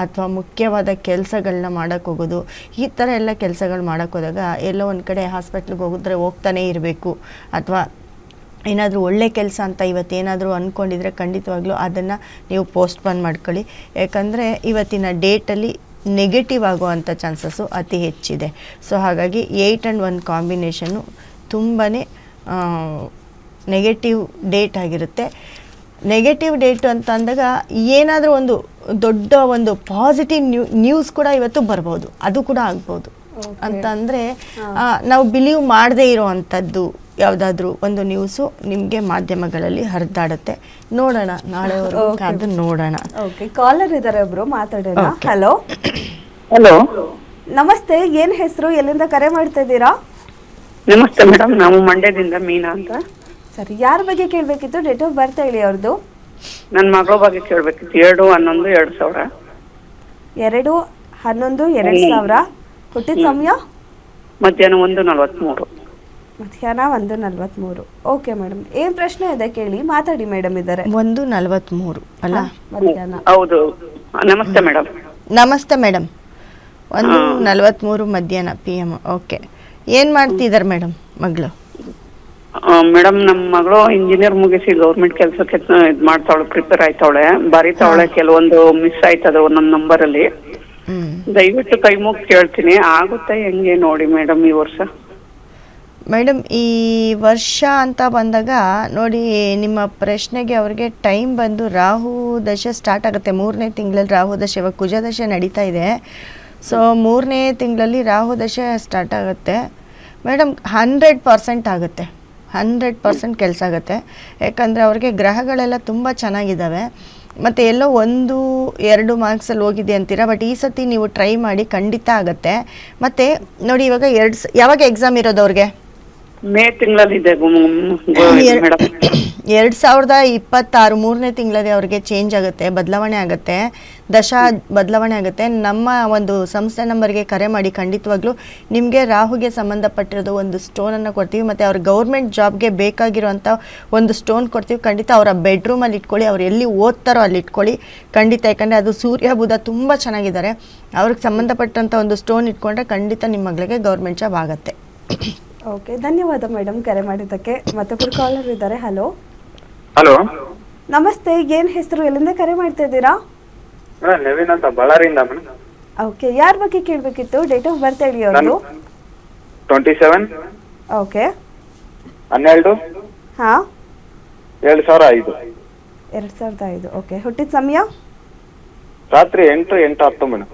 ಅಥವಾ ಮುಖ್ಯವಾದ ಕೆಲಸಗಳನ್ನ ಮಾಡೋಕ್ಕೆ ಹೋಗೋದು, ಈ ಥರ ಎಲ್ಲ ಕೆಲಸಗಳು ಮಾಡೋಕ್ಕೆ ಹೋದಾಗ ಎಲ್ಲೋ ಒಂದು ಕಡೆ ಹಾಸ್ಪಿಟ್ಲಿಗೆ ಹೋಗ್ತಾನೇ ಇರಬೇಕು, ಅಥವಾ ಏನಾದರೂ ಒಳ್ಳೆ ಕೆಲಸ ಅಂತ ಇವತ್ತೇನಾದರೂ ಅಂದ್ಕೊಂಡಿದ್ರೆ ಖಂಡಿತವಾಗ್ಲೂ ಅದನ್ನು ನೀವು ಪೋಸ್ಟ್ಪೋನ್ ಮಾಡ್ಕೊಳ್ಳಿ. ಯಾಕಂದರೆ ಇವತ್ತಿನ ಡೇಟಲ್ಲಿ ನೆಗೆಟಿವ್ ಆಗುವಂಥ ಚಾನ್ಸಸ್ಸು ಅತಿ ಹೆಚ್ಚಿದೆ. ಸೊ ಹಾಗಾಗಿ 8 and 1 ಕಾಂಬಿನೇಷನ್ನು ತುಂಬಾ ನೆಗೆಟಿವ್ ಡೇಟ್ ಆಗಿರುತ್ತೆ. ನೆಗೆಟಿವ್ ಡೇಟ್ ಅಂತ ಅಂದಾಗ ಏನಾದರೂ ಒಂದು ದೊಡ್ಡ ಒಂದು ಪಾಸಿಟಿವ್ ನ್ಯೂಸ್ ಕೂಡ ಇವತ್ತು ಬರ್ಬೋದು, ಅದು ಕೂಡ ಆಗ್ಬೋದು. ಅಂತ ಅಂದರೆ ನಾವು ಬಿಲೀವ್ ಮಾಡದೇ ಇರೋ ಅಂಥದ್ದು ಯಾವುದಾದ್ರೂ ಒಂದು ನ್ಯೂಸು ನಿಮಗೆ ಮಾಧ್ಯಮಗಳಲ್ಲಿ ಹರಿದಾಡುತ್ತೆ. ನೋಡೋಣ, ನಾಳೆವರೆಗೂ ಕಾದು ನೋಡೋಣ. ಓಕೆ, ಕಾಲರ್ ಇದ್ದಾರೆ ಒಬ್ರು, ಮಾತಾಡೋಣ. ಹಲೋ ಹಲೋ, ನಮಸ್ತೆ. ಏನ್ ಹೆಸರು, ಎಲ್ಲಿಂದ ಕರೆ ಮಾಡ್ತಾ ಇದ್ದೀರಾ? ನಮಸ್ತೆ ಮೇಡಮ್, ನಾವು ಮಂಡ್ಯದಿಂದ ಮೀನಾ ಅಂತ. ಸರಿ, ಯಾರ ಬಗ್ಗೆ ಕೇಳಬೇಕಿತ್ತು? ಡೇಟ್ ಆಫ್ ಬರ್ತ್ ಹೇಳಿ ಅವ್ರದ್ದು. ನನ್ನ ಮಗಳ ಬಗ್ಗೆ ಕೇಳಬೇಕಿತ್ತು. 2/11/2000. 2/11/2000. ಹುಟ್ಟಿದ ಸಮಯ ಮಧ್ಯಾಹ್ನ 1:43. ಮಧ್ಯಾಹ್ನ 1:43. ಓಕೆ ಮೇಡಮ್, ಏನ್ ಪ್ರಶ್ನೆ ಇದೆ ಕೇಳಿ, ಮಾತಾಡಿ ಮೇಡಮ್. ಇದ್ದಾರೆ 1:43 ಅಲ್ಲ? ಮಧ್ಯಾಹ್ನ. ಹೌದು, ನಮಸ್ತೆ ಮೇಡಮ್. ನಮಸ್ತೆ ಮೇಡಮ್. 1:43 ಮಧ್ಯಾಹ್ನ PM. ಓಕೆ, ಏನು ಮಾಡ್ತಿದ್ದಾರೆ ಮೇಡಮ್ ಮಗಳು? ಮೇಡಮ್, ನಮ್ಮ ಮಗಳು ಇಂಜಿನಿಯರ್ ಮುಗಿಸಿ ಗೌರ್ಮೆಂಟ್ ಕೆಲಸಕ್ಕೆ ಇದು ಮಾಡ್ತಾವಳೆ, ಪ್ರಿಪೇರ್ ಆಯ್ತಾವಳೆ, ಬರೀತಾವಳೆ. ಕೆಲವೊಂದು ಮಿಸ್ ಆಯ್ತದ ಒಂದೊಂದು ನಂಬರಲ್ಲಿ. ದಯವಿಟ್ಟು ಕೈ ಮುಗಿ ಕೇಳ್ತೀನಿ, ಆಗುತ್ತೆ ಹೆಂಗೆ ನೋಡಿ ಮೇಡಮ್ ಈ ವರ್ಷ. ಮೇಡಮ್, ಈ ವರ್ಷ ಅಂತ ಬಂದಾಗ ನೋಡಿ, ನಿಮ್ಮ ಪ್ರಶ್ನೆಗೆ ಅವ್ರಿಗೆ ಟೈಮ್ ಬಂದು ರಾಹು ದಶೆ ಸ್ಟಾರ್ಟ್ ಆಗುತ್ತೆ 3ನೇ ತಿಂಗಳಲ್ಲಿ. ರಾಹು ದಶೆ, ಇವಾಗ ಕುಜ ದಶೆ ನಡೀತಾ ಇದೆ. ಸೊ 3ನೇ ತಿಂಗಳಲ್ಲಿ ರಾಹು ದಶೆ ಸ್ಟಾರ್ಟ್ ಆಗುತ್ತೆ ಮೇಡಮ್. 100% ಆಗುತ್ತೆ, 100% ಕೆಲಸ ಆಗುತ್ತೆ. ಯಾಕಂದರೆ ಅವ್ರಿಗೆ ಗ್ರಹಗಳೆಲ್ಲ ತುಂಬ ಚೆನ್ನಾಗಿದ್ದಾವೆ. ಮತ್ತು ಎಲ್ಲೋ 1-2 ಮಾರ್ಕ್ಸಲ್ಲಿ ಹೋಗಿದೆ ಅಂತೀರಾ, ಬಟ್ ಈ ಸತಿ ನೀವು ಟ್ರೈ ಮಾಡಿ, ಖಂಡಿತ ಆಗುತ್ತೆ. ಮತ್ತು ನೋಡಿ, ಇವಾಗ ಯಾವಾಗ ಎಕ್ಸಾಮ್ ಇರೋದು ಅವ್ರಿಗೆ? ಮೇ ತಿಂಗಳಲ್ಲಿ ಇದೆ ಮೇಡಮ್. 2026 3ನೇ ತಿಂಗಳಲ್ಲಿ ಅವ್ರಿಗೆ ಚೇಂಜ್ ಆಗುತ್ತೆ, ಬದಲಾವಣೆ ಆಗುತ್ತೆ, ದಶಾ ಬದಲಾವಣೆ ಆಗುತ್ತೆ. ನಮ್ಮ ಒಂದು ಸಂಸ್ಥೆ ನಂಬರ್ಗೆ ಕರೆ ಮಾಡಿ, ಖಂಡಿತವಾಗ್ಲೂ ನಿಮಗೆ ರಾಹುಗೆ ಸಂಬಂಧಪಟ್ಟಿರೋದು ಒಂದು ಸ್ಟೋನನ್ನು ಕೊಡ್ತೀವಿ. ಮತ್ತು ಅವ್ರ ಗೌರ್ಮೆಂಟ್ ಜಾಬ್ಗೆ ಬೇಕಾಗಿರೋಂಥ ಒಂದು ಸ್ಟೋನ್ ಕೊಡ್ತೀವಿ. ಖಂಡಿತ ಅವರ ಬೆಡ್ರೂಮಲ್ಲಿ ಇಟ್ಕೊಳ್ಳಿ, ಅವ್ರು ಎಲ್ಲಿ ಓದ್ತಾರೋ ಅಲ್ಲಿ ಇಟ್ಕೊಳ್ಳಿ ಖಂಡಿತ. ಯಾಕಂದರೆ ಅದು ಸೂರ್ಯ ಬುಧ ತುಂಬ ಚೆನ್ನಾಗಿದ್ದಾರೆ. ಅವ್ರಿಗೆ ಸಂಬಂಧಪಟ್ಟಂಥ ಒಂದು ಸ್ಟೋನ್ ಇಟ್ಕೊಂಡ್ರೆ ಖಂಡಿತ ನಿಮ್ಮ ಮಗಳಿಗೆ ಗೌರ್ಮೆಂಟ್ ಜಾಬ್ ಆಗುತ್ತೆ. ಓಕೆ, ಧನ್ಯವಾದ ಮೇಡಮ್ ಕರೆ ಮಾಡಿದ್ದಕ್ಕೆ. ಮತ್ತೊಬ್ಬರು ಕಾಲರ್ ಇದ್ದಾರೆ. ಹಲೋ ಹಲೋ, ನಮಸ್ತೆ. ಏನ್ ಹೆಸರು, ಎಲ್ಲಿಂದ ಕರೆ ಮಾಡ್ತಾ ಇದ್ದೀರಾ? ನವೀನ್ ಅಂತ, ಬಳ್ಳಾರಿಯಿಂದ ಮೇಡಮ್. ಓಕೆ, ಯಾರ ಬಗ್ಗೆ ಕೇಳಬೇಕಿತ್ತು? ಡೇಟ್ ಆಫ್ ಬರ್ತ್ ಹೇಳಿ ಅವ್ರದ್ದು. 27 ಓಕೆ 12 ಹಾ 2005. 2005. ಓಕೆ, ಹುಟ್ಟಿದ ಸಮಯ ರಾತ್ರಿ 8:10 ಮೇಡಮ್.